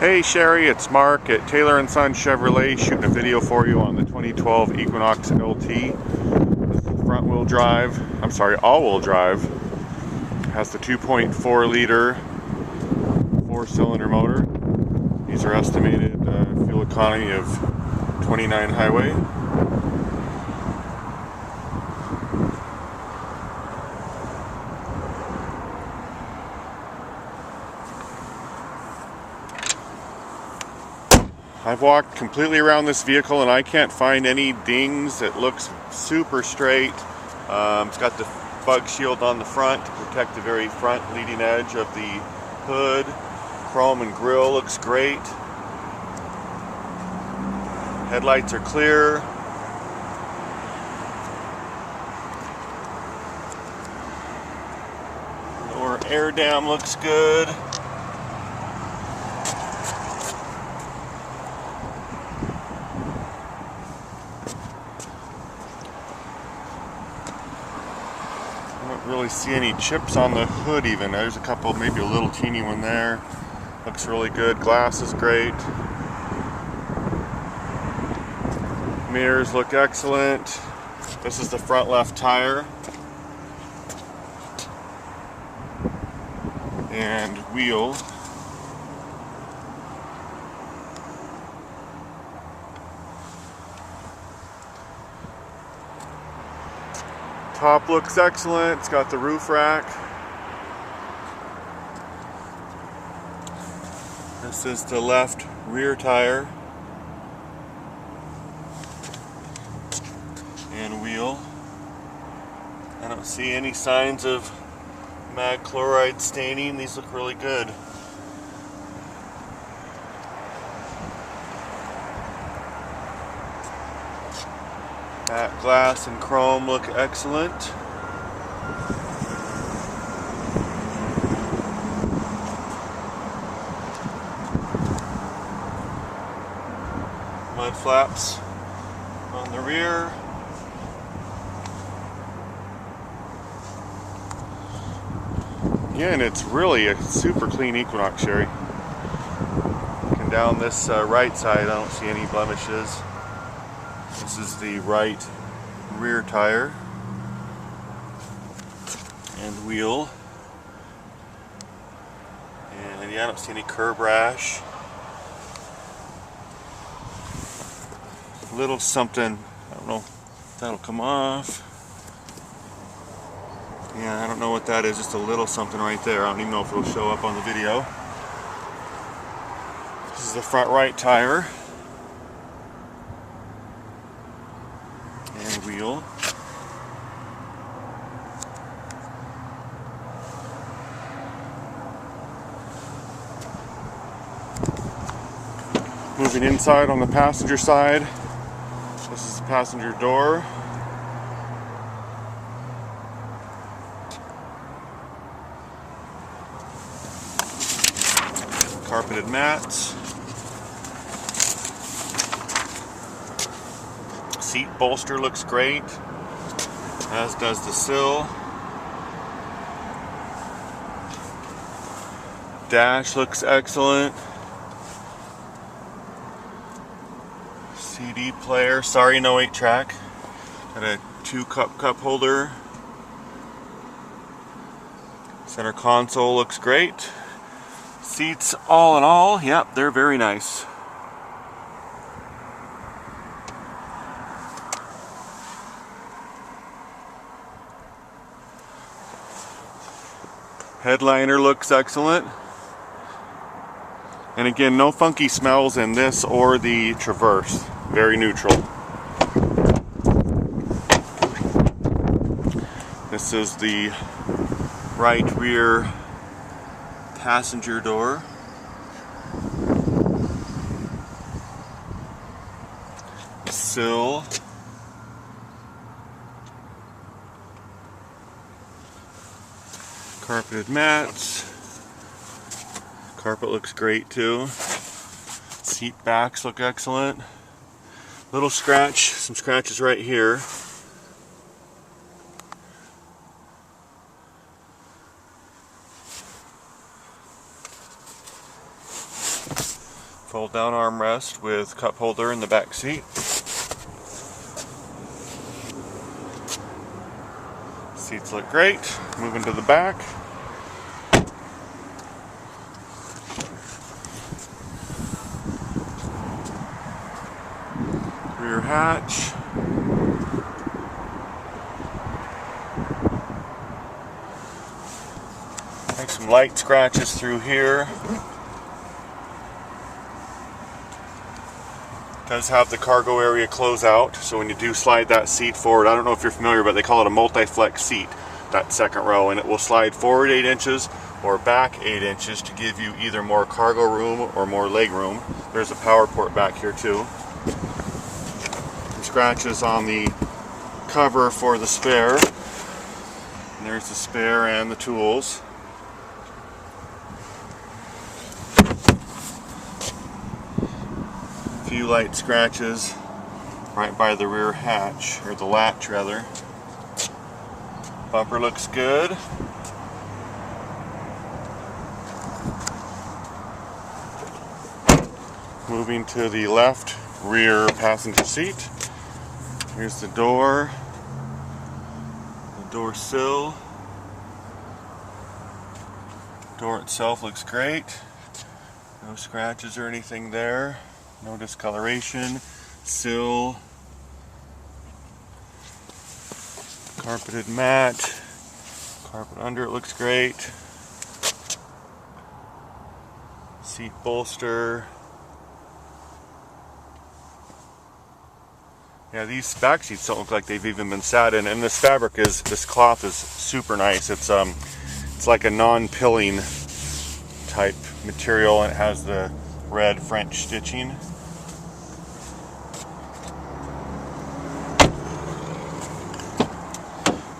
Hey Sherry, it's Mark at Taylor & Son Chevrolet shooting a video for you on the 2012 Equinox LT. This is front-wheel drive, all-wheel drive. It has the 2.4 liter 4-cylinder motor. These are estimated fuel economy of 29 highway. I've walked completely around this vehicle and I can't find any dings. It looks super straight. It's got the bug shield on the front to protect the very front leading edge of the hood. Chrome and grille looks great. Headlights are clear. Lower air dam looks good. I don't really see any chips on the hood even. There's a couple, maybe a little teeny one there. Looks really good. Glass is great. Mirrors look excellent. This is the front left tire. And wheel. Top looks excellent. It's got the roof rack. This is the left rear tire and wheel. I don't see any signs of mag chloride staining. These look really good. Matte glass and chrome look excellent. Mud flaps on the rear. Again, it's really a super clean Equinox, Sherry. Looking down this right side, I don't see any blemishes. This is the right rear tire and wheel. And yeah, I don't see any curb rash. Little something, I don't know if that'll come off. Yeah, I don't know what that is, just a little something right there. I don't even know if it'll show up on the video. This is the front right tire and wheel. Moving inside on the passenger side, this is the passenger door. Carpeted mats. Seat bolster looks great, as does the sill. Dash looks excellent. CD player, sorry no 8-track. Got a 2-cup cup holder. Center console looks great. Seats, all in all, yep, they're very nice. Headliner looks excellent. And again, no funky smells in this or the Traverse. Very neutral. This is the right rear passenger door. Sill. Carpeted mats. Carpet looks great too. Seat backs look excellent. Little scratch, some scratches right here. Fold down armrest with cup holder in the back seat. Seats look great. Moving to the back. Rear hatch. Make some light scratches through here. Does have the cargo area closeout, so when you do slide that seat forward, I don't know if you're familiar, but they call it a multi-flex seat, that second row, and it will slide forward 8 inches or back 8 inches to give you either more cargo room or more leg room. There's a power port back here too. Some scratches on the cover for the spare. And there's the spare and the tools. Few light scratches right by the rear hatch, or the latch rather. Bumper looks good. Moving to the left rear passenger seat. Here's the door sill. Door itself looks great. No scratches or anything there. No discoloration. Sill. Carpeted mat. Carpet under it looks great. Seat bolster. Yeah, these back seats don't look like they've even been sat in, and this cloth is super nice. It's like a non-pilling type material, and it has the red French stitching.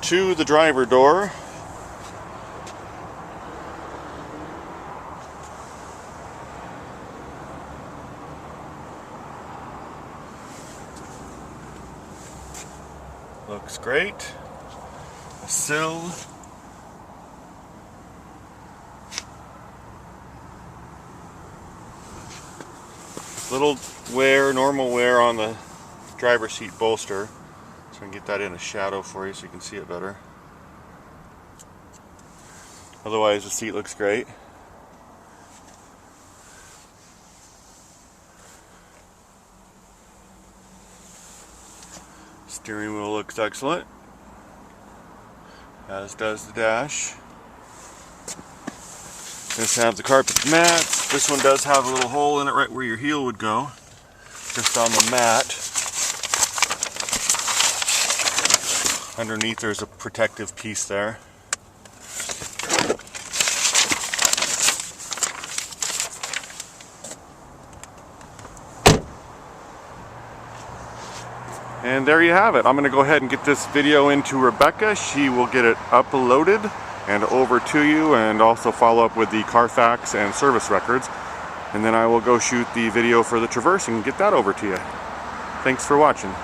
To the driver door. Looks great. A sill. Little wear, normal wear on the driver's seat bolster. So I can get that in a shadow for you so you can see it better. Otherwise the seat looks great. Steering wheel looks excellent, as does the dash. This has the carpet mats. This one does have a little hole in it right where your heel would go, just on the mat. Underneath there's a protective piece there. And there you have it. I'm going to go ahead and get this video into Rebecca. She will get it uploaded and over to you, and also follow up with the Carfax and service records. And then I will go shoot the video for the Traverse and get that over to you. Thanks for watching.